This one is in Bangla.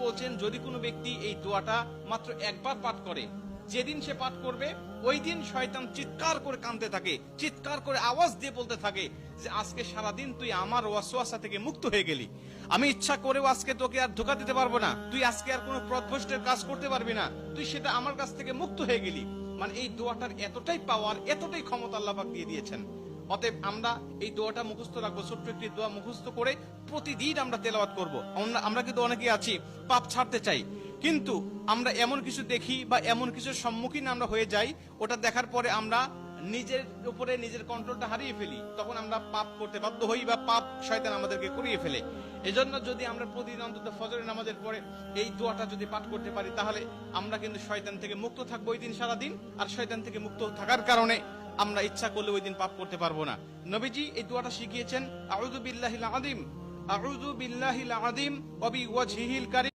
বলছেন যদি কোনো ব্যক্তি এই দোয়াটা মাত্র একবার পাঠ করে, যেদিন সে পাঠ করবে ওই দিন শয়তান চিৎকার করে কাঁদতে থাকে, চিৎকার করে আওয়াজ দিয়ে বলতে থাকে যে আজকে সারাদিন তুই আমার ওয়াসওয়াসা থেকে মুক্ত হয়ে গেলি, আমি ইচ্ছা করেও আজকে তোকে আর ধোঁকা দিতে পারবো না, তুই আজকে আর কোনো পথভ্রষ্টের কাজ করতে পারবি না, তুই সেটা আমার কাছ থেকে মুক্ত হয়ে গেলি। মানে এই দোয়াটার এতটাই পাওয়ার, এতটাই ক্ষমতা আল্লাহ পাক দিয়ে দিয়েছেন। অতএব আমরা এই দোয়াটা মুখস্থ রাখবো, ছোট্ট একটি দোয়া মুখস্থ করে প্রতিদিন আমরা তেলাওয়াত করব। আমরা কিন্তু অনেকেই আছি পাপ ছাড়তে চাই, কিন্তু আমরা এমন কিছু দেখি বা এমন কিছুর সম্মুখীন আমরা হয়ে যাই, ওটা দেখার পরে আমরা নিজের উপরে নিজের কন্ট্রোলটা হারিয়ে ফেলি, তখন আমরা পাপ করতে বাধ্য হই বা পাপ শয়তান আমাদেরকে করিয়ে ফেলে। এজন্য যদি আমরা প্রতিদিন অন্তত ফজরের নামাজের পরে এই দোয়াটা যদি পাঠ করতে পারি, তাহলে আমরা কিন্তু শয়তান থেকে মুক্ত থাকবো ওই দিন সারাদিন। আর শয়তান থেকে মুক্ত থাকার কারণে আমরা ইচ্ছা করলে ওই দিন পাপ করতে পারবো না। নবীজি এই দোয়াটা শিখিয়েছেন, আউযু বিল্লাহিল আযীম, আউযু বিল্লাহিল আযীম ওয়া বিওয়াজহিল কারীম।